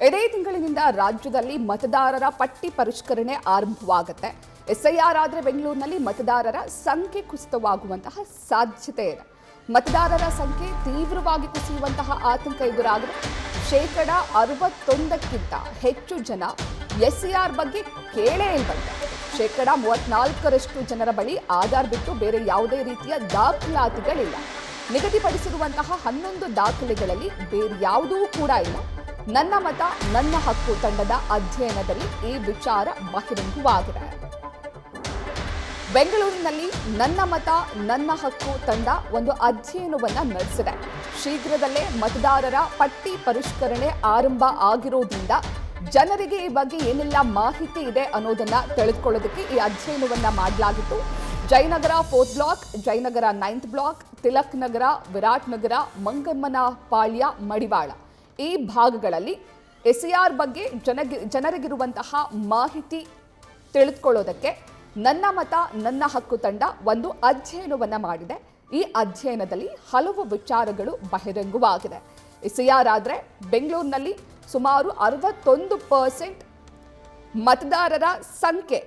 ಇದೇ ತಿಂಗಳಿನಿಂದ ರಾಜ್ಯದಲ್ಲಿ ಮತದಾರರ ಪಟ್ಟಿ ಪರಿಷ್ಕರಣೆ ಆರಂಭವಾಗುತ್ತೆ. ಎಸ್ಐಆರ್ ಆದರೆ ಬೆಂಗಳೂರಿನಲ್ಲಿ ಮತದಾರರ ಸಂಖ್ಯೆ ಕುಸಿತವಾಗುವಂತಹ ಸಾಧ್ಯತೆ ಇದೆ. ಮತದಾರರ ಸಂಖ್ಯೆ ತೀವ್ರವಾಗಿ ಕುಸಿಯುವಂತಹ ಆತಂಕ ಎದುರಾಗಿದೆ. 61% ಹೆಚ್ಚು ಜನ ಎಸ್ಐಆರ್ ಬಗ್ಗೆ ಕೇಳೇ ಇಲ್ವಂತೆ. 34% ಜನರ ಬಳಿ ಆಧಾರ್ ಬಿಟ್ಟು ಬೇರೆ ಯಾವುದೇ ರೀತಿಯ ದಾಖಲಾತಿಗಳಿಲ್ಲ. ನಿಗದಿಪಡಿಸಿರುವಂತಹ 11 ದಾಖಲೆಗಳಲ್ಲಿ ಬೇರೆ ಯಾವುದೂ ಕೂಡ ಇಲ್ಲ. ನನ್ನ ಮತ ನನ್ನ ಹಕ್ಕು ತಂಡದ ಅಧ್ಯಯನದಲ್ಲಿ ಈ ವಿಚಾರ ಬಹಿರಂಗವಾಗಿದೆ. ಬೆಂಗಳೂರಿನಲ್ಲಿ ನನ್ನ ಮತ ನನ್ನ ಹಕ್ಕು ತಂಡ ಒಂದು ಅಧ್ಯಯನವನ್ನ ನಡೆಸಿದೆ. ಶೀಘ್ರದಲ್ಲೇ ಮತದಾರರ ಪಟ್ಟಿ ಪರಿಷ್ಕರಣೆ ಆರಂಭ ಆಗಿರೋದ್ರಿಂದ ಜನರಿಗೆ ಈ ಬಗ್ಗೆ ಏನೆಲ್ಲ ಮಾಹಿತಿ ಇದೆ ಅನ್ನೋದನ್ನ ತಿಳಿದುಕೊಳ್ಳೋದಕ್ಕೆ ಈ ಅಧ್ಯಯನವನ್ನ ಮಾಡಲಾಗಿತ್ತು. Jayanagar 4th block, Jayanagar 9th block, Tilak Nagar, Virat Nagar, ಮಂಗಮ್ಮನ ಪಾಳ್ಯ, ಮಡಿವಾಳ ಈ ಭಾಗಗಳಲ್ಲಿ ಎಸ್ಐಆರ್ ಬಗ್ಗೆ ಜನರಿಗಿರುವಂತಹ ಮಾಹಿತಿ ತಿಳಿದುಕೊಳ್ಳೋದಕ್ಕೆ ನನ್ನ ಮತ ನನ್ನ ಹಕ್ಕು ತಂಡ ಒಂದು ಅಧ್ಯಯನವನ್ನ ಮಾಡಿದೆ. ಈ ಅಧ್ಯಯನದಲ್ಲಿ ಹಲವು ವಿಚಾರಗಳು ಬಹಿರಂಗವಾಗಿದೆ. ಎಸ್ಐಆರ್ ಆದರೆ ಬೆಂಗಳೂರಿನಲ್ಲಿ ಸುಮಾರು 61% ಮತದಾರರ ಸಂಖ್ಯೆ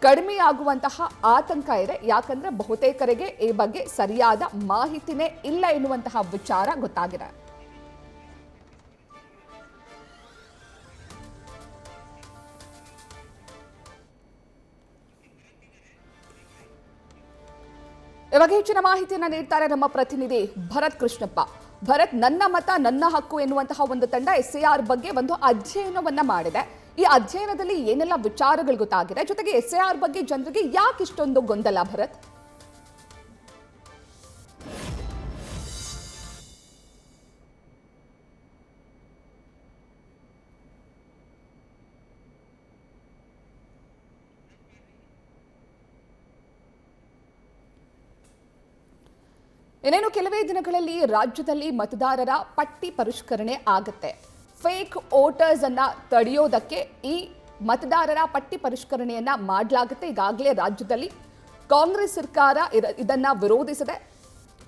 ಕಡಿಮೆಯಾಗುವಂತಹ ಆತಂಕ ಇದೆ. ಯಾಕಂದ್ರೆ ಬಹುತೇಕರಿಗೆ ಈ ಬಗ್ಗೆ ಸರಿಯಾದ ಮಾಹಿತಿನೇ ಇಲ್ಲ ಎನ್ನುವಂತಹ ವಿಚಾರ ಗೊತ್ತಾಗಿದೆ. ಇವಾಗ ಹೆಚ್ಚಿನ ಮಾಹಿತಿಯನ್ನು ನೀಡ್ತಾರೆ ನಮ್ಮ ಪ್ರತಿನಿಧಿ ಭರತ್ ಕೃಷ್ಣಪ್ಪ. ಭರತ್, ನನ್ನ ಮತ ನನ್ನ ಹಕ್ಕು ಎನ್ನುವಂತಹ ಒಂದು ತಂಡ ಎಸ್ಐಆರ್ ಬಗ್ಗೆ ಒಂದು ಅಧ್ಯಯನವನ್ನ ಮಾಡಿದೆ. ಈ ಅಧ್ಯಯನದಲ್ಲಿ ಏನೆಲ್ಲ ವಿಚಾರಗಳು ಗೊತ್ತಾಗಿದೆ, ಜೊತೆಗೆ ಎಸ್ಐಆರ್ ಬಗ್ಗೆ ಜನರಿಗೆ ಯಾಕೆ ಇಷ್ಟೊಂದು ಗೊಂದಲ ಭರತ್? ಇನ್ನೇನು ಕೆಲವೇ ದಿನಗಳಲ್ಲಿ ರಾಜ್ಯದಲ್ಲಿ ಮತದಾರರ ಪಟ್ಟಿ ಪರಿಷ್ಕರಣೆ ಆಗುತ್ತೆ. ಫೇಕ್ ವೋಟರ್ಸ್ ಅನ್ನ ತಡೆಯೋದಕ್ಕೆ ಈ ಮತದಾರರ ಪಟ್ಟಿ ಪರಿಷ್ಕರಣೆಯನ್ನ ಮಾಡಲಾಗುತ್ತೆ. ಈಗಾಗಲೇ ರಾಜ್ಯದಲ್ಲಿ ಕಾಂಗ್ರೆಸ್ ಸರ್ಕಾರ ಇದನ್ನ ವಿರೋಧಿಸಿದೆ.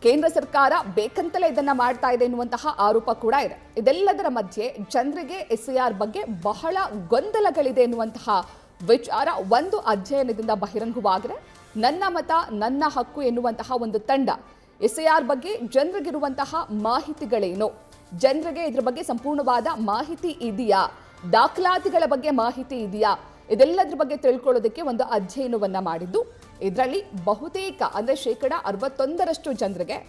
ಕೇಂದ್ರ ಸರ್ಕಾರ ಬೇಕಂತಲೇ ಇದನ್ನ ಮಾಡ್ತಾ ಇದೆ ಎನ್ನುವಂತಹ ಆರೋಪ ಕೂಡ ಇದೆ. ಇದೆಲ್ಲದರ ಮಧ್ಯೆ ಜನರಿಗೆ ಎಸ್ಐಆರ್ ಬಗ್ಗೆ ಬಹಳ ಗೊಂದಲಗಳಿದೆ ಎನ್ನುವಂತಹ ವಿಚಾರ ಒಂದು ಅಧ್ಯಯನದಿಂದ ಬಹಿರಂಗವಾಗಿದೆ. ನನ್ನ ಮತ ನನ್ನ ಹಕ್ಕು ಎನ್ನುವಂತಹ ಒಂದು ತಂಡ ಎಸ್ಐಆರ್ ಬಗ್ಗೆ ಜನರಿಗಿರುವಂತಹ ಮಾಹಿತಿಗಳೇನು, ಜನರಿಗೆ ಇದ್ರ ಬಗ್ಗೆ ಸಂಪೂರ್ಣವಾದ ಮಾಹಿತಿ ಇದೆಯಾ, ದಾಖಲಾತಿಗಳ ಬಗ್ಗೆ ಮಾಹಿತಿ ಇದೆಯಾ, ಇದೆಲ್ಲದ್ರ ಬಗ್ಗೆ ತಿಳ್ಕೊಳ್ಳೋದಕ್ಕೆ ಒಂದು ಅಧ್ಯಯನವನ್ನ ಮಾಡಿದ್ದು. ಇದರಲ್ಲಿ ಬಹುತೇಕ ಅಂದ್ರೆ 61% ಜನರಿಗೆ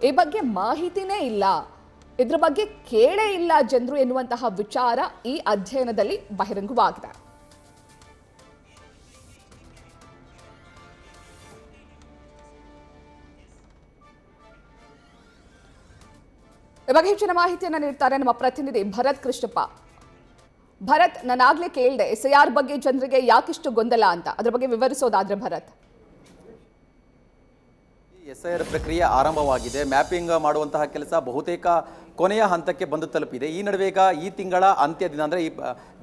ಈ ಬಗ್ಗೆ ಮಾಹಿತಿನೇ ಇಲ್ಲ, ಇದ್ರ ಬಗ್ಗೆ ಕೇಳೇ ಇಲ್ಲ ಜನರು ಎನ್ನುವಂತಹ ವಿಚಾರ ಈ ಅಧ್ಯಯನದಲ್ಲಿ ಬಹಿರಂಗವಾಗಿದೆ. ಇವಾಗ ಹೆಚ್ಚಿನ ಮಾಹಿತಿಯನ್ನು ನೀಡ್ತಾರೆ ನಮ್ಮ ಪ್ರತಿನಿಧಿ ಭರತ್ ಕೃಷ್ಣಪ್ಪ. ಭರತ್, ನಾನಾಗ್ಲೇ ಕೇಳಿದೆ ಎಸ್ಐಆರ್ ಬಗ್ಗೆ ಜನರಿಗೆ ಯಾಕಿಷ್ಟು ಗೊಂದಲ ಅಂತ, ಅದ್ರ ಬಗ್ಗೆ ವಿವರಿಸೋದಾದ್ರೆ ಭರತ್. ಎಸ್ಐಆರ್ ಪ್ರಕ್ರಿಯೆ ಆರಂಭವಾಗಿದೆ. ಮ್ಯಾಪಿಂಗ್ ಮಾಡುವಂತಹ ಕೆಲಸ ಬಹುತೇಕ ಕೊನೆಯ ಹಂತಕ್ಕೆ ಬಂದು ತಲುಪಿದೆ. ಈ ನಡುವೆ ಈಗ ಈ ತಿಂಗಳ ಅಂತ್ಯ ದಿನ ಅಂದರೆ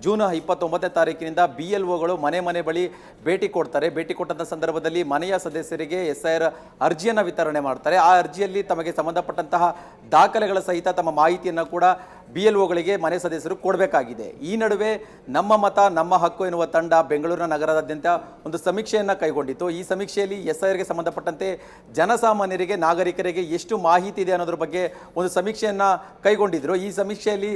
ಜೂನ್ 29ನೇ ತಾರೀಕಿನಿಂದ BLOಗಳು ಮನೆ ಬಳಿ ಭೇಟಿ ಕೊಡ್ತಾರೆ. ಭೇಟಿ ಕೊಟ್ಟಂಥ ಸಂದರ್ಭದಲ್ಲಿ ಮನೆಯ ಸದಸ್ಯರಿಗೆ ಎಸ್ಐಆರ್ ಅರ್ಜಿಯನ್ನು ವಿತರಣೆ ಮಾಡ್ತಾರೆ. ಆ ಅರ್ಜಿಯಲ್ಲಿ ತಮಗೆ ಸಂಬಂಧಪಟ್ಟಂತಹ ದಾಖಲೆಗಳ ಸಹಿತ ತಮ್ಮ ಮಾಹಿತಿಯನ್ನು ಕೂಡ BLOಗಳಿಗೆ ಮನೆ ಸದಸ್ಯರು ಕೊಡಬೇಕಾಗಿದೆ. ಈ ನಡುವೆ ನಮ್ಮ ಮತ ನಮ್ಮ ಹಕ್ಕು ಎನ್ನುವ ತಂಡ ಬೆಂಗಳೂರಿನ ನಗರದಾದ್ಯಂತ ಒಂದು ಸಮೀಕ್ಷೆಯನ್ನು ಕೈಗೊಂಡಿತ್ತು. ಈ ಸಮೀಕ್ಷೆಯಲ್ಲಿ ಎಸ್ಐಆರ್ಗೆ ಸಂಬಂಧಪಟ್ಟಂತೆ ಜನಸಾಮಾನ್ಯರಿಗೆ, ನಾಗರಿಕರಿಗೆ ಎಷ್ಟು ಮಾಹಿತಿ ಇದೆ ಅನ್ನೋದ್ರ ಬಗ್ಗೆ ಒಂದು ಸಮೀಕ್ಷೆಯನ್ನು ಕೈಗೊಂಡಿದ್ರು. ಈ ಸಮೀಕ್ಷೆಯಲ್ಲಿ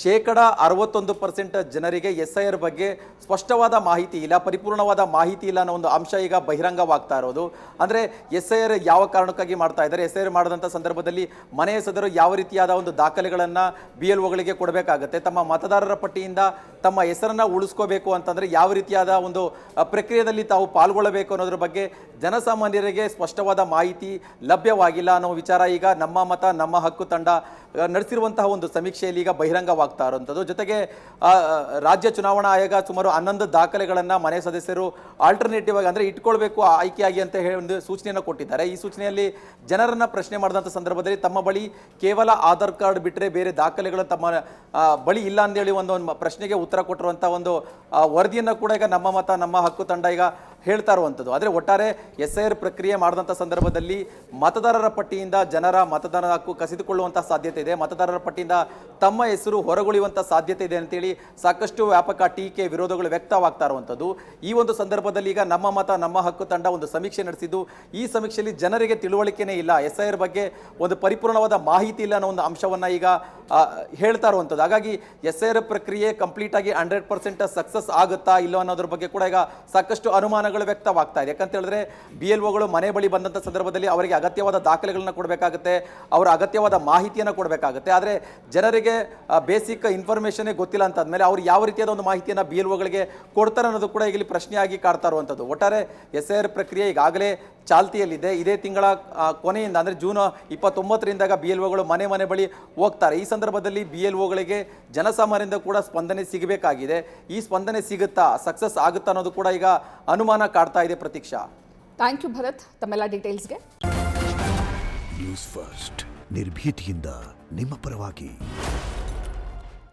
61% ಜನರಿಗೆ ಎಸ್ಐಆರ್ ಬಗ್ಗೆ ಸ್ಪಷ್ಟವಾದ ಮಾಹಿತಿ ಇಲ್ಲ, ಪರಿಪೂರ್ಣವಾದ ಮಾಹಿತಿ ಇಲ್ಲ ಅನ್ನೋ ಒಂದು ಅಂಶ ಈಗ ಬಹಿರಂಗವಾಗ್ತಾ ಇರೋದು. ಅಂದರೆ ಎಸ್ಐಆರ್ ಯಾವ ಕಾರಣಕ್ಕಾಗಿ ಮಾಡ್ತಾ ಇದ್ದಾರೆ, ಎಸ್ಐಆರ್ ಮಾಡಿದಂಥ ಸಂದರ್ಭದಲ್ಲಿ ಮನೆಯ ಸದಸ್ಯರು ಯಾವ ರೀತಿಯಾದ ಒಂದು ದಾಖಲೆಗಳನ್ನು BLOಗಳಿಗೆ ಕೊಡಬೇಕಾಗತ್ತೆ, ತಮ್ಮ ಮತದಾರರ ಪಟ್ಟಿಯಿಂದ ತಮ್ಮ ಹೆಸರನ್ನು ಉಳಿಸ್ಕೋಬೇಕು ಅಂತಂದರೆ ಯಾವ ರೀತಿಯಾದ ಒಂದು ಪ್ರಕ್ರಿಯೆಯಲ್ಲಿ ತಾವು ಪಾಲ್ಗೊಳ್ಳಬೇಕು ಅನ್ನೋದ್ರ ಬಗ್ಗೆ ಜನಸಾಮಾನ್ಯರಿಗೆ ಸ್ಪಷ್ಟವಾದ ಮಾಹಿತಿ ಲಭ್ಯವಾಗಿಲ್ಲ ಅನ್ನೋ ವಿಚಾರ ಈಗ ನಮ್ಮ ಮತ ನಮ್ಮ ಹಕ್ಕು ತಂಡ ನಡೆಸಿರುವಂತಹ ಒಂದು ಸಮೀಕ್ಷೆಯಲ್ಲಿ ಈಗ ಬಹಿರಂಗವಾಗ್ತಾ ಇರುವಂಥದ್ದು. ಜೊತೆಗೆ ರಾಜ್ಯ ಚುನಾವಣಾ ಆಯೋಗ ಸುಮಾರು 11 ದಾಖಲೆಗಳನ್ನು ಮನೆ ಸದಸ್ಯರು ಆಲ್ಟರ್ನೇಟಿವ್ ಆಗಿ ಅಂದರೆ ಇಟ್ಕೊಳ್ಬೇಕು ಆಯ್ಕೆಯಾಗಿ ಅಂತ ಹೇಳಿ ಒಂದು ಸೂಚನೆಯನ್ನು ಕೊಟ್ಟಿದ್ದಾರೆ. ಈ ಸೂಚನೆಯಲ್ಲಿ ಜನರನ್ನು ಪ್ರಶ್ನೆ ಮಾಡಿದಂಥ ಸಂದರ್ಭದಲ್ಲಿ ತಮ್ಮ ಬಳಿ ಕೇವಲ ಆಧಾರ್ ಕಾರ್ಡ್ ಬಿಟ್ಟರೆ ಬೇರೆ ದಾಖಲೆಗಳು ತಮ್ಮ ಬಳಿ ಇಲ್ಲ ಅಂತೇಳಿ ಒಂದು ಪ್ರಶ್ನೆಗೆ ಉತ್ತರ ಕೊಟ್ಟಿರುವಂಥ ಒಂದು ವರದಿಯನ್ನು ಕೂಡ ಈಗ ನಮ್ಮ ಮತ ನಮ್ಮ ಹಕ್ಕು ತಂಡ ಈಗ ಹೇಳ್ತಾ ಇರುವಂಥದ್ದು. ಆದರೆ ಒಟ್ಟಾರೆ SIR ಪ್ರಕ್ರಿಯೆ ಮಾಡಿದಂಥ ಸಂದರ್ಭದಲ್ಲಿ ಮತದಾರರ ಪಟ್ಟಿಯಿಂದ ಜನರ ಮತದಾನ ಹಕ್ಕು ಕಸಿದುಕೊಳ್ಳುವಂಥ ಸಾಧ್ಯತೆ ಇದೆ, ಮತದಾರರ ಪಟ್ಟಿಯಿಂದ ತಮ್ಮ ಹೆಸರು ಹೊರಗುಳಿಯುವಂಥ ಸಾಧ್ಯತೆ ಇದೆ ಅಂತೇಳಿ ಸಾಕಷ್ಟು ವ್ಯಾಪಕ ಟೀಕೆ ವಿರೋಧಗಳು ವ್ಯಕ್ತವಾಗ್ತಾ ಇರುವಂಥದ್ದು. ಈ ಒಂದು ಸಂದರ್ಭದಲ್ಲಿ ಈಗ ನಮ್ಮ ಮತ ನಮ್ಮ ಹಕ್ಕು ತಂಡ ಒಂದು ಸಮೀಕ್ಷೆ ನಡೆಸಿದ್ದು, ಈ ಸಮೀಕ್ಷೆಯಲ್ಲಿ ಜನರಿಗೆ ತಿಳುವಳಿಕೆನೇ ಇಲ್ಲ, SIR ಬಗ್ಗೆ ಒಂದು ಪರಿಪೂರ್ಣವಾದ ಮಾಹಿತಿ ಇಲ್ಲ ಅನ್ನೋ ಒಂದು ಅಂಶವನ್ನು ಈಗ ಹೇಳ್ತಾ ಇರುವಂಥದ್ದು. ಹಾಗಾಗಿ SIR ಪ್ರಕ್ರಿಯೆ ಕಂಪ್ಲೀಟ್ ಆಗಿ 100% ಸಕ್ಸಸ್ ಆಗುತ್ತಾ ಇಲ್ಲೋ ಅನ್ನೋದ್ರ ಬಗ್ಗೆ ಕೂಡ ಈಗ ಸಾಕಷ್ಟು ಅನುಮಾನಗಳು ವ್ಯಕ್ತವಾಗ್ತಾ ಇದೆ. ಯಾಕಂತ ಹೇಳಿದ್ರೆ BLOಗಳು ಮನೆ ಬಳಿ ಬಂದಂಥ ಸಂದರ್ಭದಲ್ಲಿ ಅವರಿಗೆ ಅಗತ್ಯವಾದ ದಾಖಲೆಗಳನ್ನ ಕೊಡಬೇಕಾಗುತ್ತೆ, ಅವರ ಅಗತ್ಯವಾದ ಮಾಹಿತಿಯನ್ನು ಕೊಡಬೇಕಾಗುತ್ತೆ. ಆದರೆ ಜನರಿಗೆ ಬೇಸಿಕ್ ಇನ್ಫಾರ್ಮೇಷನ್ನೇ ಗೊತ್ತಿಲ್ಲ ಅಂತಾದ್ಮೇಲೆ ಅವ್ರು ಯಾವ ರೀತಿಯಾದ ಒಂದು ಮಾಹಿತಿಯನ್ನು BLOಗಳಿಗೆ ಕೊಡ್ತಾರೆ ಅನ್ನೋದು ಕೂಡ ಈಗ ಇಲ್ಲಿ ಪ್ರಶ್ನೆಯಾಗಿ ಕಾಡ್ತಾ ಇರುವಂಥದ್ದು. ಒಟ್ಟಾರೆ SIR ಪ್ರಕ್ರಿಯೆ ಈಗಾಗಲೇ ಚಾಲ್ತಿಯಲ್ಲಿದೆ. ಇದೇ ತಿಂಗಳ ಕೊನೆಯಿಂದ ಅಂದರೆ ಜೂನ್ 29ರಿಂದ BLOಗಳು ಮನೆ ಮನೆ ಬಳಿ ಹೋಗ್ತಾರೆ. ಈ ಸಂದರ್ಭದಲ್ಲಿ BLOಗಳಿಗೆ ಜನಸಾಮಾನ್ಯರಿಂದ ಕೂಡ ಸ್ಪಂದನೆ ಸಿಗಬೇಕಾಗಿದೆ. ಈ ಸ್ಪಂದನೆ ಸಿಗುತ್ತಾ, ಸಕ್ಸಸ್ ಆಗುತ್ತಾ ಅನ್ನೋದು ಕೂಡ ಈಗ ಅನುಮಾನ ಕಾಡ್ತಾ ಇದೆ. ಪ್ರತೀಕ್ಷಾ, ಥ್ಯಾಂಕ್ ಯು ಭರತ್ ತಮ್ಮೆಲ್ಲ ಡೀಟೇಲ್ಸ್ಗೆ. ನ್ಯೂಸ್ ಫಸ್ಟ್ ನಿರ್ಭೀತಿಯಿಂದ ನಿಮ್ಮ ಪರವಾಗಿ.